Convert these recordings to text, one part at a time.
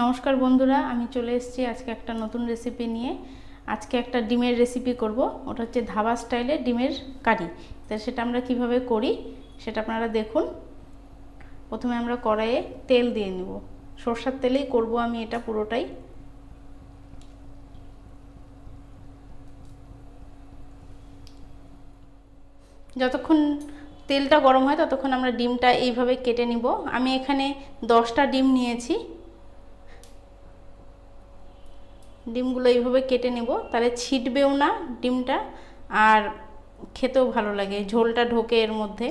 নমস্কার বন্ধুরা, আমি চলে এসেছি আজকে একটা নতুন রেসিপি নিয়ে। আজকে একটা ডিমের রেসিপি করব। ওটা হচ্ছে ধাবা স্টাইলে ডিমের কারি। তো সেটা আমরা কিভাবে করি সেটা আপনারা দেখুন। প্রথমে আমরা কড়াইয়ে তেল দিয়ে নেব। সরষের তেলেই করব আমি এটা পুরোটাই। যতক্ষণ তেলটা গরম হয় ততক্ষণ আমরা ডিমটা এইভাবে কেটে নিব। আমি এখানে 10টা ডিম নিয়েছি। ডিমগুলো এইভাবে কেটে নেব, তাহলে ছিটবেও না ডিমটা, আর খেতেও ভালো লাগে, ঝোলটা ঢোকে এর মধ্যে।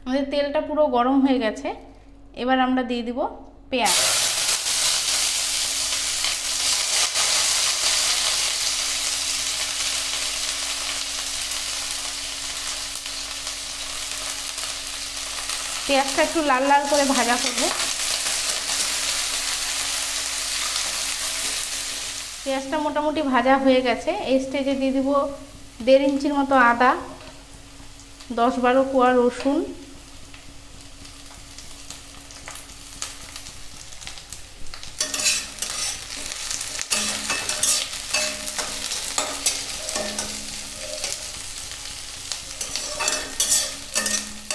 আমাদের তেলটা পুরো গরম হয়ে গেছে। এবার আমরা দিয়ে দিব পেঁয়াজ। পেঁয়াজটা একটু লাল লাল করে ভাজা করব। পেঁয়াজটা মোটামুটি ভাজা হয়ে গেছে। এই স্টেজে দিয়ে দিব 1.5 ইঞ্চির মতো আদা, 10-12 কোয়া রসুন,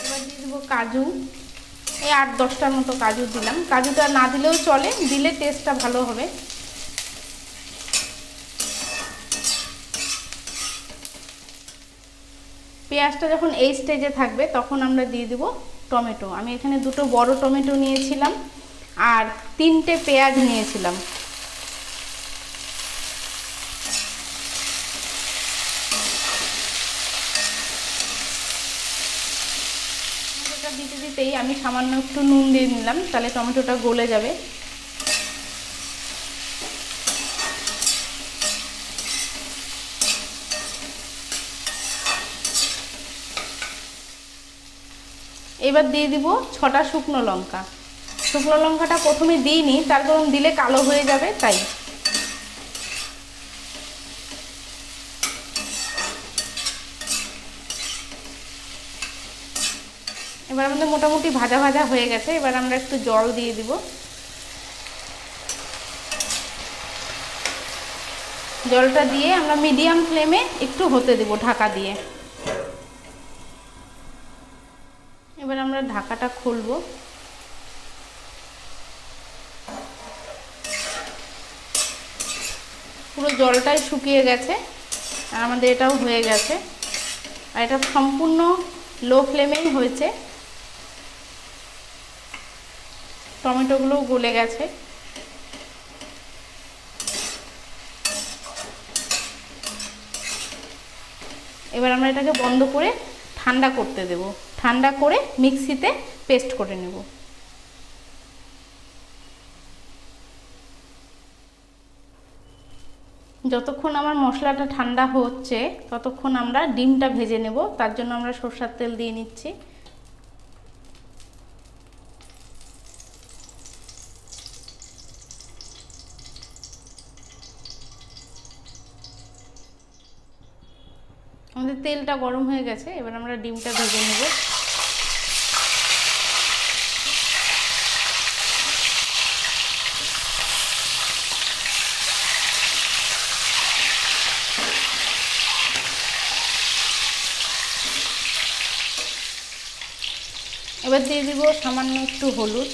এবার দিয়ে দেবো কাজু। এই 8-10টার মতো কাজু দিলাম। কাজুটা না দিলেও চলে, দিলে টেস্টটা ভালো হবে। পেঁয়াজটা যখন এই স্টেজে থাকবে তখন আমরা দিয়ে দিব টমেটো। আমি এখানে 2টো বড় টমেটো নিয়েছিলাম আর 3টে পেঁয়াজ নিয়েছিলাম। টমেটোটা দিতে দিতেই আমি সামান্য একটু নুন দিয়ে নিলাম, তাহলে টমেটোটা গলে যাবে। এবার দিয়ে দিব 6টা শুকনো লঙ্কা। শুকনো লঙ্কাটা প্রথমে দিইনি, তার কারণ দিলে কালো হয়ে যাবে তাই। এবার আমাদের মোটামুটি ভাজা ভাজা হয়ে গেছে। এবার আমরা একটু জল দিয়ে দিব। জলটা দিয়ে আমরা মিডিয়াম ফ্লেমে একটু হতে দেব ঢাকা দিয়ে। এবার আমরা ঢাকাটা খুলব। পুরো জলটাই শুকিয়ে গেছে আর আমাদের এটাও হয়ে গেছে। আর এটা সম্পূর্ণ লো ফ্লেমেই হয়েছে। টমেটোগুলোও গলে গেছে। এবার আমরা এটাকে বন্ধ করে ঠান্ডা করতে দেব। ঠান্ডা করে মিক্সিতে পেস্ট করে নেব। যতক্ষণ আমার মশলাটা ঠান্ডা হচ্ছে ততক্ষণ আমরা ডিমটা ভেজে নেব। তার জন্য আমরা সরষের তেল দিয়ে নিচ্ছি। আমাদের তেলটা গরম হয়ে গেছে। এবার আমরা ডিমটা ভেজে নেব। এবার দিয়ে দিব সামান্য একটু হলুদ,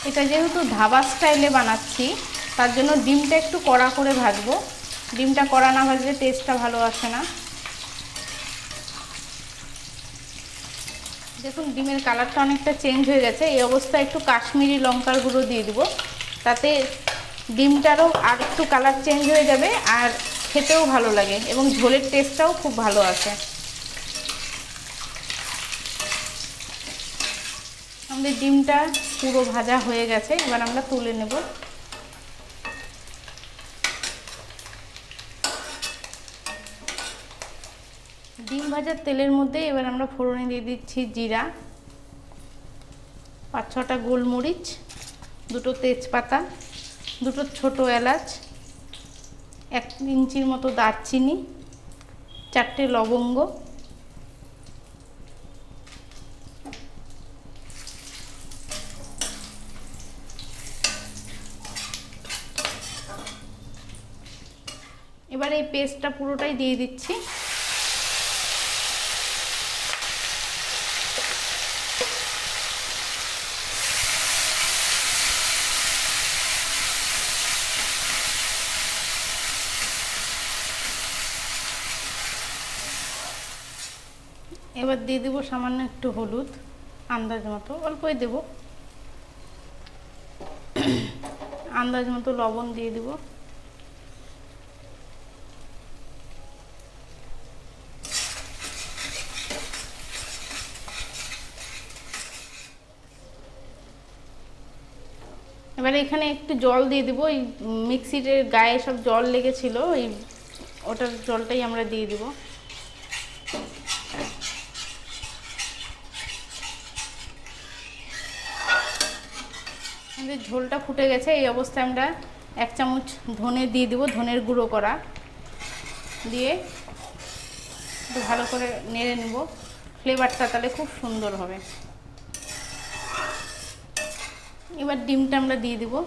এটা যেহেতু ধাবা স্টাইলে বানাচ্ছি তার জন্য ডিমটা একটু কড়া করে ভাজবো। ডিমটা কড়া না ভাজলে টেস্টটা ভালো আসে না। দেখুন ডিমের কালারটা অনেকটা চেঞ্জ হয়ে গেছে। এই অবস্থায় একটু কাশ্মীরি লঙ্কার গুঁড়ো দিয়ে দিব, তাতে ডিমটারও আর একটু কালার চেঞ্জ হয়ে যাবে আর খেতেও ভালো লাগে এবং ঝোলের টেস্টটাও খুব ভালো আসে। আমাদের ডিমটা পুরো ভাজা হয়ে গেছে। এবার আমরা তুলে নেব। ডিম ভাজার তেলের মধ্যে এবার আমরা ফোড়নে দিয়ে দিচ্ছি জিরা, 5-6টা গোলমরিচ, 2টো তেজপাতা, 2টো ছোট এলাচ, 1 ইঞ্চির মতো দারচিনি, 4টে লবঙ্গ, এবার এই পেস্টটা পুরোটাই দিয়ে দিচ্ছি। এবার দিয়ে দেবো সামান্য একটু হলুদ, আন্দাজ মতো, অল্পই দেব। আন্দাজ মতো লবণ দিয়ে দেব। এবারে এখানে একটু জল দিয়ে দেবো। এই মিক্সির গায়ে সব জল লেগেছিল, ওটার জলটাই আমরা দিয়ে দেবো। আমাদের ঝোলটা ফুটে গেছে। এই অবস্থায় আমরা 1 চামচ ধনে দিয়ে দেবো, ধনের গুঁড়ো করা, দিয়ে একটু ভালো করে নেড়ে নেব। ফ্লেভারটা তাহলে খুব সুন্দর হবে। এবার ডিমটা আমরা দিয়ে দেবো।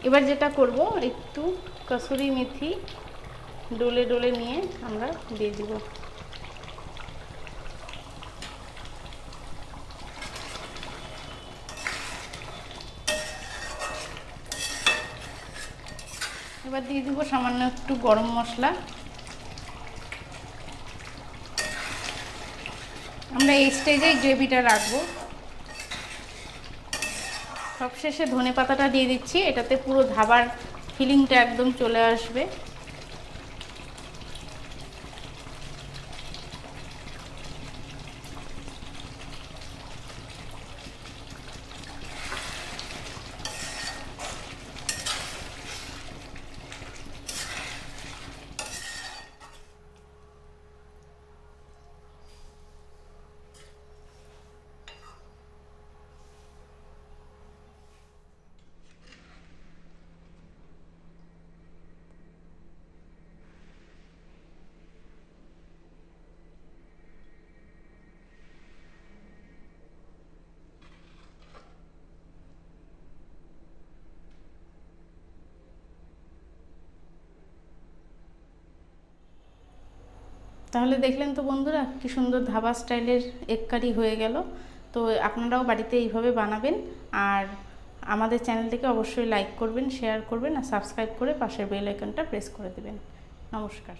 এবার যেটা করব, একটু কসুরি মেথি ডলে ডলে নিয়ে আমরা দিয়ে দিব। এবার দিয়ে দিব সামান্য একটু গরম মশলা। আমরা এই স্টেজে গ্রেভিটা রাখবো। সবশেষে ধনে পাতাটা দিয়ে দিচ্ছি, এটাতে পুরো ধাবার ফিলিংটা একদম চলে আসবে। তাহলে দেখলেন তো বন্ধুরা, কি সুন্দর ধাবা স্টাইলের এগ কারি হয়ে গেল। তো আপনারাও বাড়িতে এইভাবে বানাবেন। আর আমাদের চ্যানেলটিকে অবশ্যই লাইক করবেন, শেয়ার করবেন আর সাবস্ক্রাইব করে পাশের বেল আইকনটা প্রেস করে দেবেন। নমস্কার।